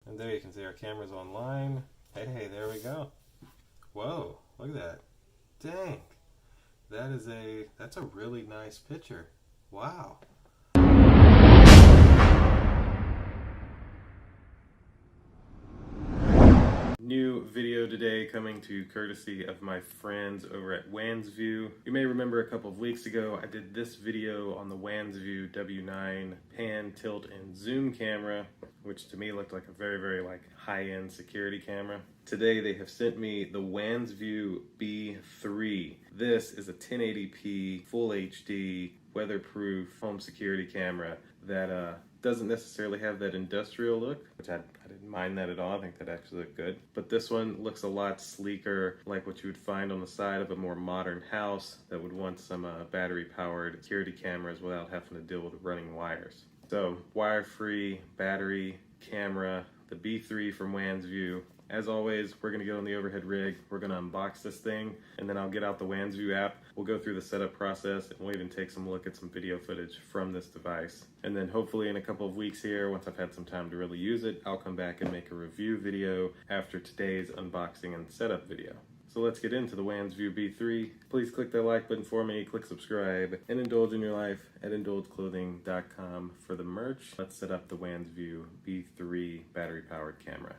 And there you can see our camera's online. Hey, there we go. Whoa, look at that. Dang. That's a really nice picture. Wow. New video today coming to courtesy of my friends over at Wansview. You may remember a couple of weeks ago I did this video on the Wansview W9 pan, tilt, and zoom camera, which to me looked like a very high-end security camera. Today they have sent me the Wansview B3. This is a 1080p full HD weatherproof home security camera that doesn't necessarily have that industrial look, which I didn't mind that at all. I think that actually looked good. But this one looks a lot sleeker, like what you would find on the side of a more modern house that would want some battery-powered security cameras without having to deal with running wires. So, wire-free battery camera, the B3 from Wansview. As always, we're going to get on the overhead rig, we're going to unbox this thing, and then I'll get out the Wansview app. We'll go through the setup process, and we'll even take some look at some video footage from this device. And then hopefully in a couple of weeks here, once I've had some time to really use it, I'll come back and make a review video after today's unboxing and setup video. So let's get into the Wansview B3. Please click that like button for me, click subscribe, and indulge in your life at indulgeclothing.com for the merch. Let's set up the Wansview B3 battery-powered camera.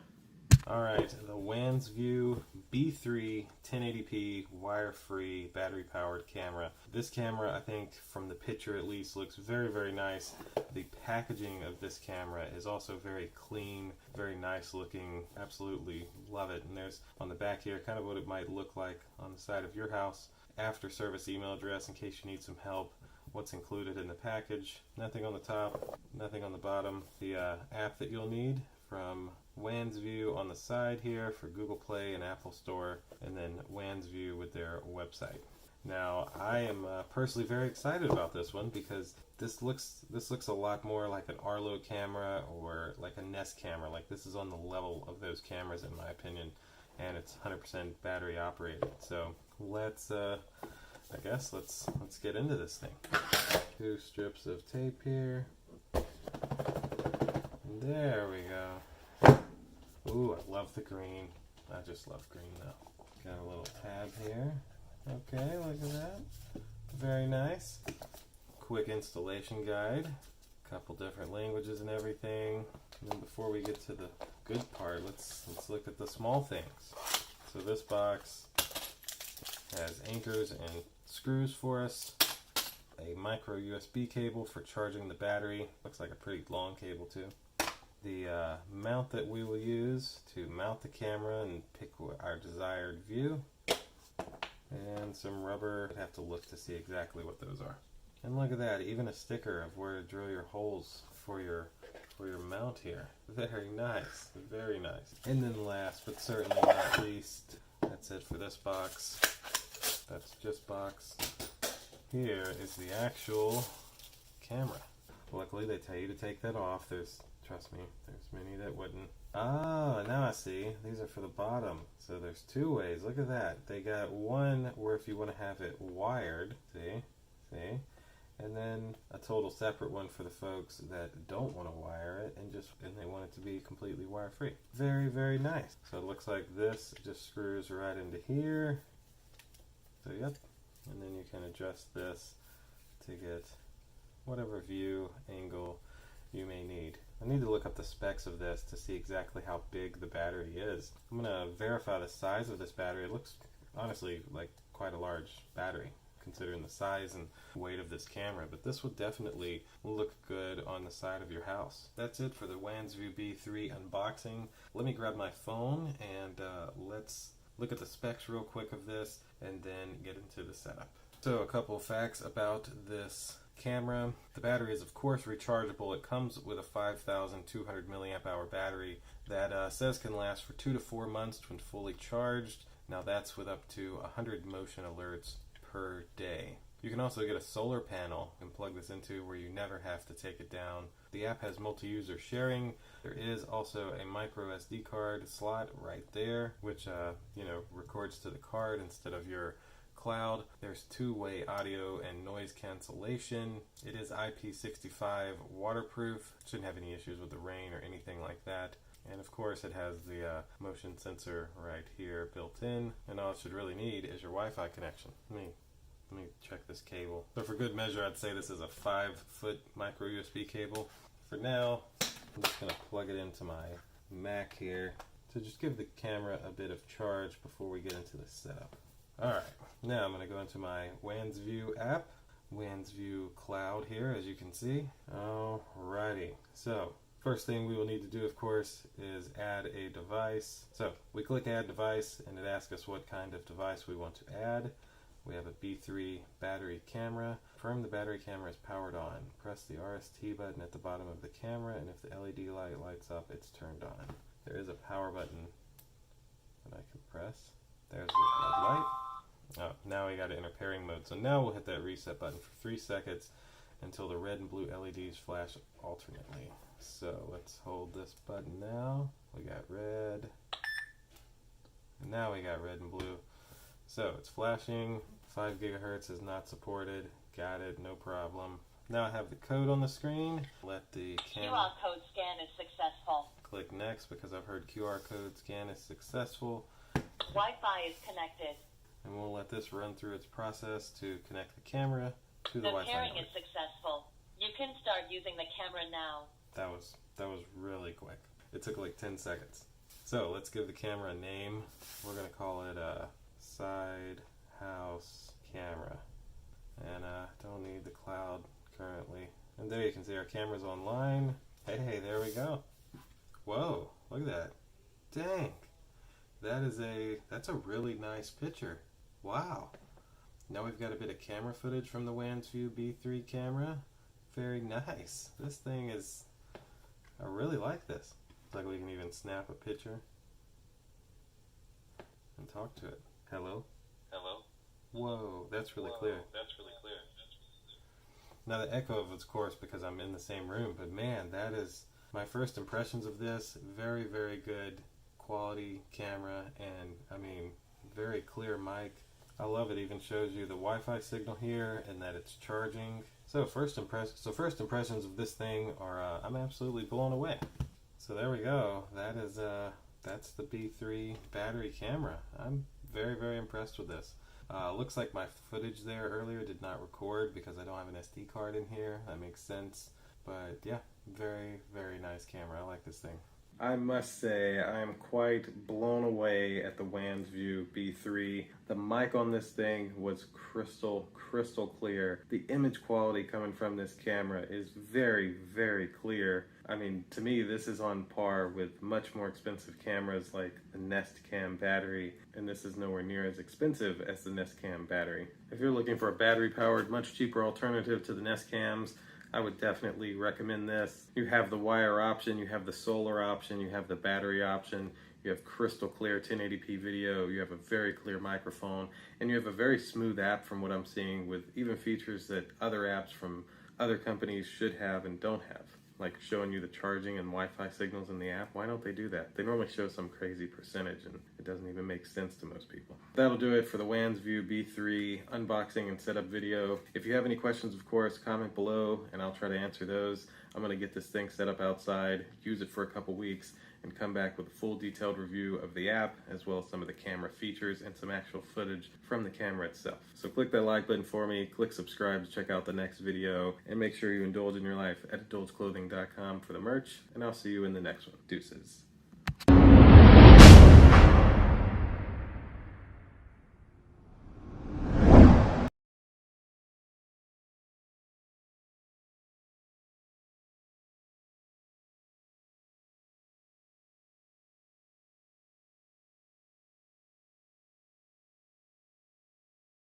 Alright, the Wansview B3 1080p wire-free battery-powered camera. This camera, I think, from the picture at least, looks very nice. The packaging of this camera is also very clean, very nice looking. Absolutely love it. And there's on the back here kind of what it might look like on the side of your house. After service email address in case you need some help. What's included in the package. Nothing on the top, nothing on the bottom. The app that you'll need from Wansview on the side here for Google Play and Apple Store, and then Wansview with their website. Now, I am personally very excited about this one because this looks a lot more like an Arlo camera or like a Nest camera. Like, this is on the level of those cameras in my opinion, and it's 100% battery operated. So let's get into this thing. 2 strips of tape here. There we go. Ooh, I love the green. I just love green though. Got a little tab here. Okay, look at that. Very nice. Quick installation guide. Couple different languages and everything. And then before we get to the good part, let's look at the small things. So this box has anchors and screws for us. A micro USB cable for charging the battery. Looks like a pretty long cable too. The mount that we will use to mount the camera and pick our desired view, and some rubber. I'd have to look to see exactly what those are. And look at that, even a sticker of where to drill your holes for your mount here. Very nice, very nice. And then last but certainly not least, that's it for this box. That's just box. Here is the actual camera. Luckily they tell you to take that off. Trust me, there's many that wouldn't. Ah, now I see. These are for the bottom. So there's 2 ways. Look at that. They got one where if you want to have it wired, see? And then a total separate one for the folks that don't want to wire it and they want it to be completely wire free. Very nice. So it looks like this just screws right into here. So yep. And then you can adjust this to get whatever view angle you may need. I need to look up the specs of this to see exactly how big the battery is. I'm going to verify the size of this battery. It looks honestly like quite a large battery considering the size and weight of this camera, but this would definitely look good on the side of your house. That's it for the Wansview B3 unboxing. Let me grab my phone and let's look at the specs real quick of this and then get into the setup. So a couple of facts about this camera. The battery is of course rechargeable. It comes with a 5,200 milliamp hour battery that says can last for 2 to 4 months when fully charged. Now that's with up to 100 motion alerts per day. You can also get a solar panel and plug this into where you never have to take it down. The app has multi-user sharing. There is also a micro SD card slot right there, which records to the card instead of your cloud. There's 2-way audio and noise cancellation. It is IP65 waterproof. Shouldn't have any issues with the rain or anything like that. And of course it has the motion sensor right here built in, and all it should really need is your Wi-Fi connection. Let me check this cable. So for good measure, I'd say this is a 5-foot micro USB cable. For now, I'm just going to plug it into my Mac here to just give the camera a bit of charge before we get into the setup. Alright, now I'm going to go into my Wansview app, Wansview Cloud here, as you can see. Alrighty, so first thing we will need to do, of course, is add a device. So we click Add Device, and it asks us what kind of device we want to add. We have a B3 battery camera. Confirm the battery camera is powered on. Press the RST button at the bottom of the camera, and if the LED light lights up, it's turned on. There is a power button that I can press. There's the red light. Oh, now we got it in our pairing mode. So now we'll hit that reset button for 3 seconds until the red and blue LEDs flash alternately. So let's hold this button now. We got red. And now we got red and blue. So it's flashing. 5 gigahertz is not supported. Got it, no problem. Now I have the code on the screen. Let the camera... QR code scan is successful. Click next because I've heard QR code scan is successful. Wi-Fi is connected. And we'll let this run through its process to connect the camera to the Wi-Fi pairing network. is successful. You can start using the camera now. That was really quick. It took like 10 seconds. So let's give the camera a name. We're gonna call it a side house camera. And don't need the cloud currently. And there you can see our camera's online. Hey, there we go. Whoa, look at that. Dang. That's a really nice picture. Wow. Now we've got a bit of camera footage from the Wansview B3 camera. Very nice. This thing is, I really like this. It's like we can even snap a picture and talk to it. Hello? Hello? Whoa, that's really clear. That's really clear. Now the echo of course, because I'm in the same room, but man, that is my first impressions of this. Very, very good quality camera, and I mean, very clear mic. I love it. Even shows you the Wi-Fi signal here and that it's charging. So first impressions of this thing are I'm absolutely blown away. So there we go. That's the B3 battery camera. I'm very, very impressed with this. Looks like my footage there earlier did not record because I don't have an SD card in here. That makes sense. But yeah, very, very nice camera. I like this thing. I must say, I am quite blown away at the Wansview B3. The mic on this thing was crystal clear. The image quality coming from this camera is very, very clear. I mean, to me, this is on par with much more expensive cameras like the Nest Cam battery, and this is nowhere near as expensive as the Nest Cam battery. If you're looking for a battery-powered, much cheaper alternative to the Nest Cams, I would definitely recommend this. You have the wire option, you have the solar option, you have the battery option, you have crystal clear 1080p video, you have a very clear microphone, and you have a very smooth app from what I'm seeing, with even features that other apps from other companies should have and don't have, like showing you the charging and Wi-Fi signals in the app. Why don't they do that? They normally show some crazy percentage and it doesn't even make sense to most people. That'll do it for the Wansview B3 unboxing and setup video. If you have any questions, of course, comment below and I'll try to answer those. I'm gonna get this thing set up outside, use it for a couple weeks, and come back with a full detailed review of the app, as well as some of the camera features and some actual footage from the camera itself. So click that like button for me, click subscribe to check out the next video, and make sure you indulge in your life at indulgeclothing.com for the merch, and I'll see you in the next one. Deuces.